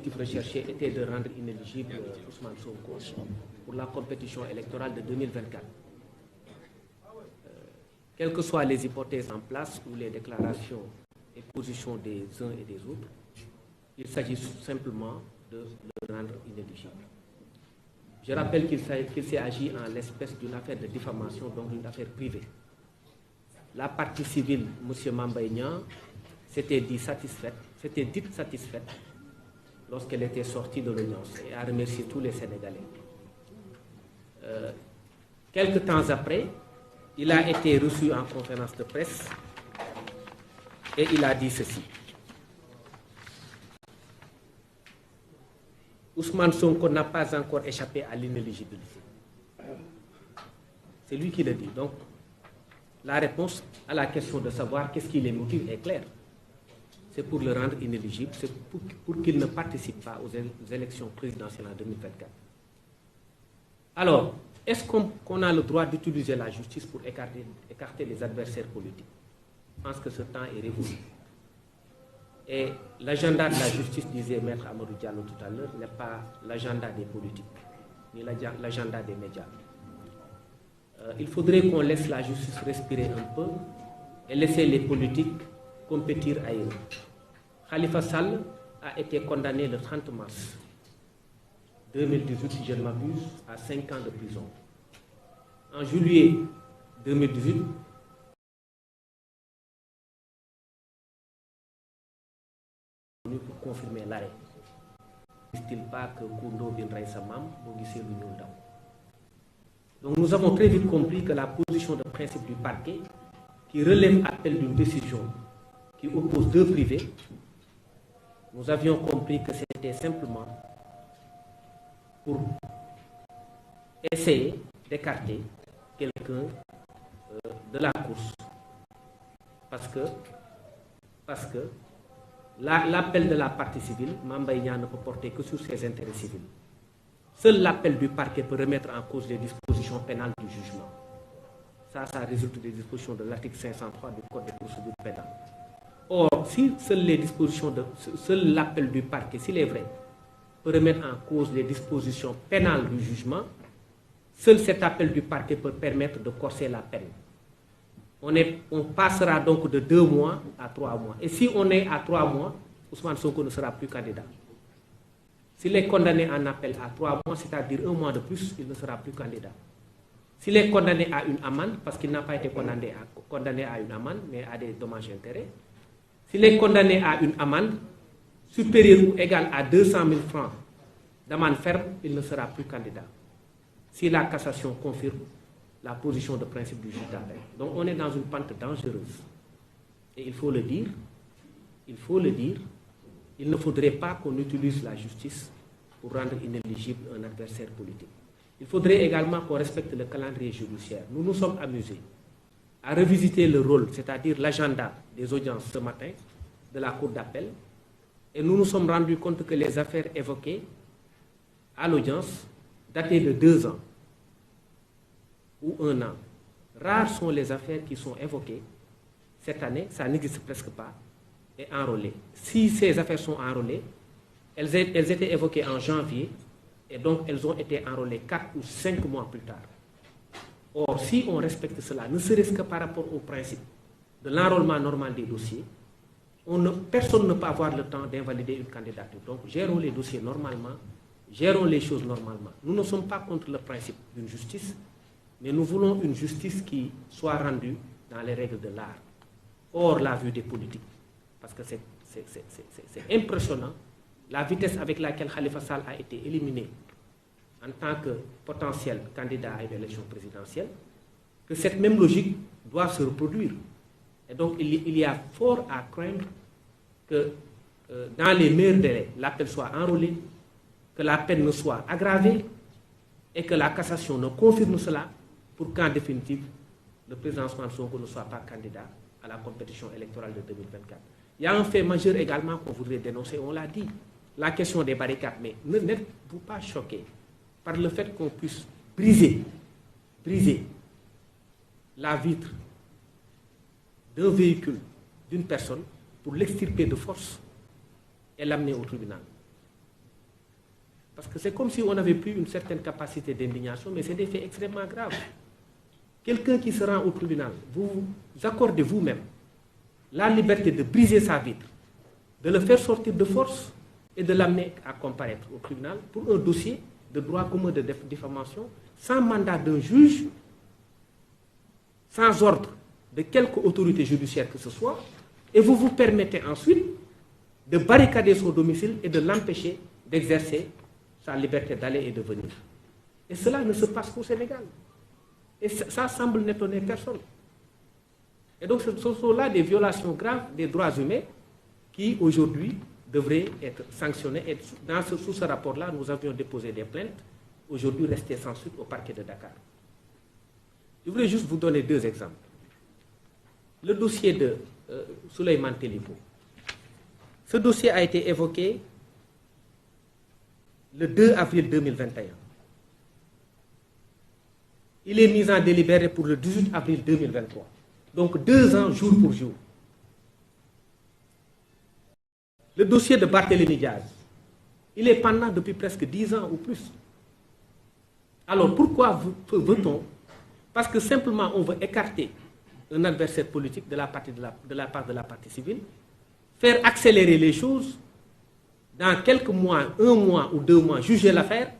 l'objectif recherché était de rendre inéligible Ousmane Sonko pour la compétition électorale de 2024. Quelles que soient les hypothèses en place ou les déclarations et positions des uns et des autres, il s'agit simplement de le rendre inéligible. Je rappelle qu'il s'est agi en l'espèce d'une affaire de diffamation, donc une affaire privée. La partie civile, M. Mamba Niang, s'était dite satisfaite lorsqu'elle était sortie de l'audience et a remercié tous les Sénégalais. Quelque temps après, il a été reçu en conférence de presse et il a dit ceci. Ousmane Sonko n'a pas encore échappé à l'inéligibilité. C'est lui qui le dit. Donc, la réponse à la question de savoir qu'est-ce qui les motive est claire. C'est pour le rendre inéligible, c'est pour qu'il ne participe pas aux élections présidentielles en 2024. Alors, est-ce qu'on a le droit d'utiliser la justice pour écarter les adversaires politiques? Je pense que ce temps est révolu. Et l'agenda de la justice, disait Maître Amadou Diallo tout à l'heure, n'est pas l'agenda des politiques, ni l'agenda des médias. Il faudrait qu'on laisse la justice respirer un peu et laisser les politiques compétir ailleurs. Khalifa Sall a été condamné le 30 mars 2018, si je ne m'abuse, à 5 ans de prison. En juillet 2018, pour confirmer l'arrêt. N'est-il pas que Koundo bin Raïsamam, donc nous avons très vite compris que la position de principe du parquet, qui relève appel d'une décision qui oppose deux privés, nous avions compris que c'était simplement pour essayer d'écarter quelqu'un de la course. Parce que l'appel de la partie civile, Mamba Niang ne peut porter que sur ses intérêts civils. Seul l'appel du parquet peut remettre en cause les dispositions pénales du jugement. Ça résulte des dispositions de l'article 503 du Code de procédure pénale. Or, si seul l'appel du parquet, s'il est vrai, peut remettre en cause les dispositions pénales du jugement, seul cet appel du parquet peut permettre de corser la peine. On passera donc de 2 mois à 3 mois. Et si on est à 3 mois, Ousmane Sonko ne sera plus candidat. S'il est condamné en appel à 3 mois, c'est-à-dire 1 mois de plus, il ne sera plus candidat. S'il est condamné à une amende, parce qu'il n'a pas été condamné à une amende, mais à des dommages et intérêts, s'il est condamné à une amende supérieure ou égale à 200 000 francs d'amende ferme, il ne sera plus candidat. Si la cassation confirme la position de principe du juge d'appel. Donc on est dans une pente dangereuse. Et il faut le dire, il ne faudrait pas qu'on utilise la justice pour rendre inéligible un adversaire politique. Il faudrait également qu'on respecte le calendrier judiciaire. Nous nous sommes amusés à revisiter le rôle, c'est-à-dire l'agenda des audiences ce matin de la Cour d'appel, et nous nous sommes rendus compte que les affaires évoquées à l'audience dataient de 2 ans ou 1 an. Rares sont les affaires qui sont évoquées cette année, ça n'existe presque pas, et enrôlées. Si ces affaires sont enrôlées, elles étaient évoquées en janvier, et donc elles ont été enrôlées 4 ou 5 mois plus tard. Or, si on respecte cela, ne serait-ce que par rapport au principe de l'enrôlement normal des dossiers, personne ne peut avoir le temps d'invalider une candidature. Donc, gérons les dossiers normalement, gérons les choses normalement. Nous ne sommes pas contre le principe d'une justice, mais nous voulons une justice qui soit rendue dans les règles de l'art, hors la vue des politiques. Parce que c'est impressionnant la vitesse avec laquelle Khalifa Sall a été éliminé en tant que potentiel candidat à une élection présidentielle, que cette même logique doit se reproduire. Et donc il y a fort à craindre que dans les meilleurs délais, l'appel soit enrôlé, que la peine ne soit aggravée et que la cassation ne confirme cela pour qu'en définitive, le président Ousmane Sonko ne soit pas candidat à la compétition électorale de 2024. Il y a un fait majeur également qu'on voudrait dénoncer, on l'a dit, la question des barricades, mais n'êtes-vous pas choqué par le fait qu'on puisse briser la vitre d'un véhicule, d'une personne, pour l'extirper de force et l'amener au tribunal? Parce que c'est comme si on avait plus une certaine capacité d'indignation, mais c'est des faits extrêmement graves. Quelqu'un qui se rend au tribunal, vous accordez vous-même la liberté de briser sa vitre, de le faire sortir de force et de l'amener à comparaître au tribunal pour un dossier de droit commun de diffamation, sans mandat d'un juge, sans ordre de quelque autorité judiciaire que ce soit, et vous vous permettez ensuite de barricader son domicile et de l'empêcher d'exercer sa liberté d'aller et de venir. Et cela ne se passe qu'au Sénégal. Et ça semble n'étonner personne. Et donc ce sont là des violations graves des droits humains qui aujourd'hui devraient être sanctionnées. Et sous ce rapport-là, nous avions déposé des plaintes, aujourd'hui restées sans suite au parquet de Dakar. Je voulais juste vous donner deux exemples. Le dossier de Souleymane Téliko. Ce dossier a été évoqué le 2 avril 2021. Il est mis en délibéré pour le 18 avril 2023. Donc 2 ans, jour pour jour. Le dossier de Barthélémy Diaz, il est pendant depuis presque 10 ans ou plus. Alors pourquoi veut-on? Parce que simplement on veut écarter un adversaire politique de la part de la partie civile, faire accélérer les choses, dans quelques mois, 1 mois ou 2 mois, juger l'affaire,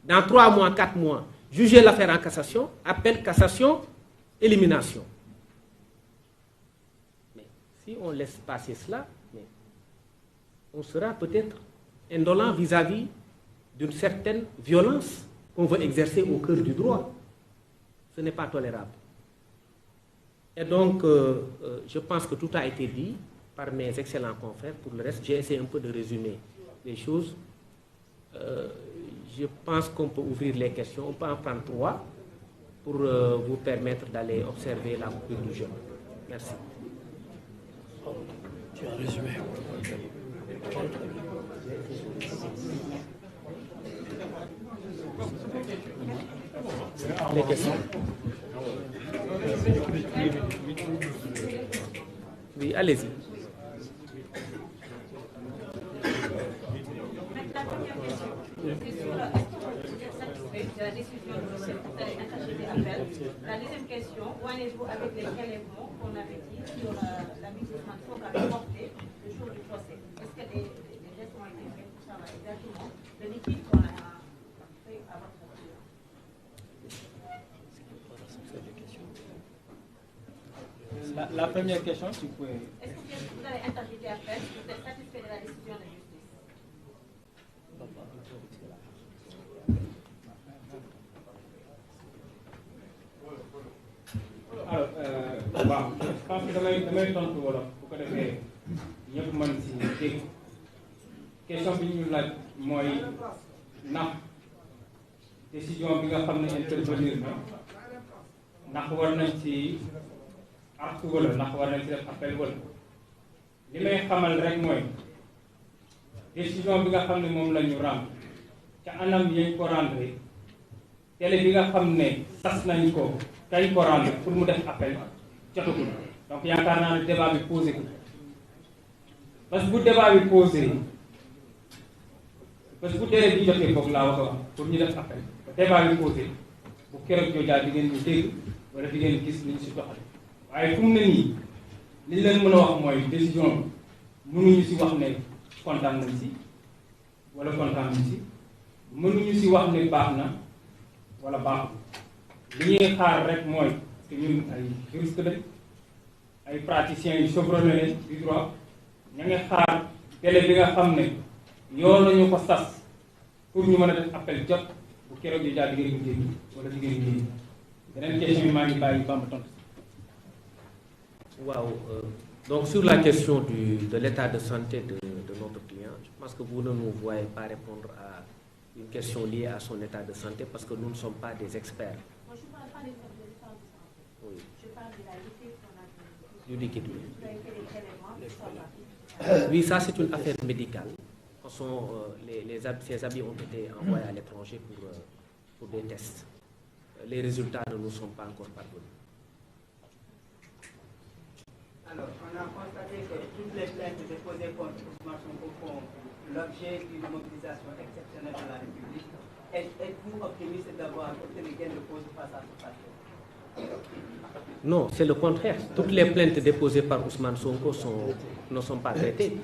dans 3 mois, 4 mois, juger l'affaire en cassation, appel, cassation, élimination. Mais si on laisse passer cela, on sera peut-être indolent vis-à-vis d'une certaine violence qu'on veut exercer au cœur du droit. Ce n'est pas tolérable. Et donc, je pense que tout a été dit par mes excellents confrères. Pour le reste, j'ai essayé un peu de résumer les choses. Je pense qu'on peut ouvrir les questions. On peut en prendre 3 pour vous permettre d'aller observer la coupure du jeu. Merci. Tu as résumé. Les questions. Oui, allez-y. De la décision de appel. La deuxième question, où en êtes-vous avec les prélèvements qu'on avait dit sur la mise qu'on avait porté le jour du procès? Est-ce que des gestes ont été faits pour savoir exactement le liquide qu'on a fait à votre client? La première question, tu peux... Est-ce que vous allez interjeter appel? Vous êtes satisfait de la décision de justice? Alors, je pense que damay tontu wolof bu ko defee ñëpp mën si dégg question bi ñu laaj mooy ndax décision bi nga xam ne intervenir na ndax war nañ ci artu wala ndax war nañ ci def appel wala li may xamal rek mooy décision bi nga xam ne moom la ñu rendre ca anam yañ ko rendre télé bi nga xam ne sas nañ ko kañ ko rendre pour mu def appel jotagul donc yaakaar naa ne débat bi posé ko parce que bu débat bi posé parce que bu délai bi jotee boog laa wax a wax pour ñu def appel débat bi posé bu keroog joojaat di ngeen ñu dégg wala di ngeen gis ni ñu si doxale waaye fu mu ne nii li leen mën a wax mooy décision bi mënuñu si wax ne kontaan nañ si wala kontaan nañ si mënuñu si wax ne baax na wala baaxul li ñuy xaar rek mooy que ñun ay juriste lañ ay praticiens yu chevronnés lañ du droit ña ngi xaar délai bi nga xam ne yoon nañu ko sas pour ñu mën a def appel jot bu keroog yu jaar di ngeen ñu dégg wala di ngeen ñu dégg beneen question bi maa ngi bàyyi Bamba tontu. Wow. Donc sur la question de l'état de santé de notre client, je pense que vous ne nous voyez pas répondre à une question liée à son état de santé parce que nous ne sommes pas des experts. Moi, je ne parle pas de l'état de santé. Oui. Je parle de la liquide qu'on a fait. Du liquide, oui. Vous avez fait des prélèvements pour savoir. Oui, ça c'est une affaire médicale. Ces habits ont été envoyés à l'étranger pour des tests. Les résultats ne nous sont pas encore parvenus. Alors, on a constaté que toutes les plaintes déposées contre Ousmane Sonko font l'objet d'une mobilisation exceptionnelle de la République. Êtes-vous optimiste d'avoir obtenu gain de cause face à ce passé? Non, c'est le contraire. Toutes les plaintes déposées par Ousmane Sonko ne sont pas traitées.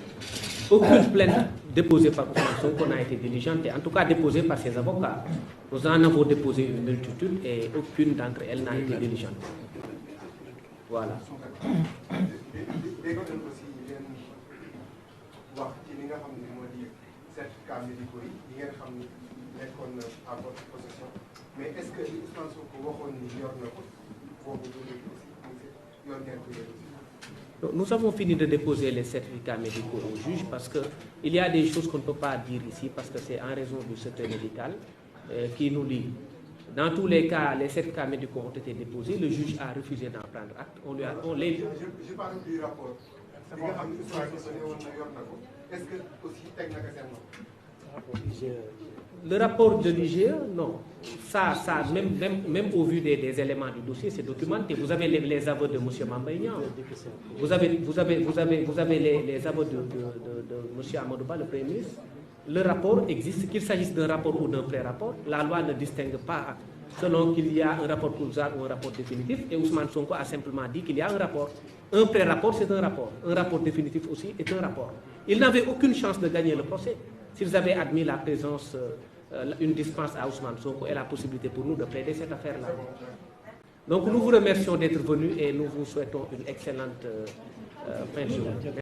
Aucune plainte déposée par Ousmane Sonko n'a été diligentée, en tout cas déposée par ses avocats. Nous en avons déposé une multitude et aucune d'entre elles n'a été diligentée. Voilà. Mais est-ce que Ousmane Sonko waxoon ni yor na ko boobu yor ngeen ko? Nous avons fini de déposer les certificats médicaux au juge parce qu'il y a des choses qu'on ne peut pas dire ici parce que c'est en raison du secret médical qui nous lie. Dans tous les cas, les certificats médicaux ont été déposés, le juge a refusé d'en prendre acte. Je parle du rapport. Est-ce que aussi le rapport de l'IGE, non. Ça même au vu des éléments du dossier, c'est documenté. Vous avez les aveux de M. Mambaïnian, vous avez les aveux de M. Amadouba, le Premier ministre. Le rapport existe, qu'il s'agisse d'un rapport ou d'un pré-rapport. La loi ne distingue pas selon qu'il y a un rapport provisoire ou un rapport définitif. Et Ousmane Sonko a simplement dit qu'il y a un rapport. Un pré-rapport, c'est un rapport. Un rapport définitif aussi est un rapport. Ils n'avaient aucune chance de gagner le procès s'ils avaient admis la présence, une dispense à Ousmane Sonko et la possibilité pour nous de plaider cette affaire-là. Donc nous vous remercions d'être venus et nous vous souhaitons une excellente fin de journée.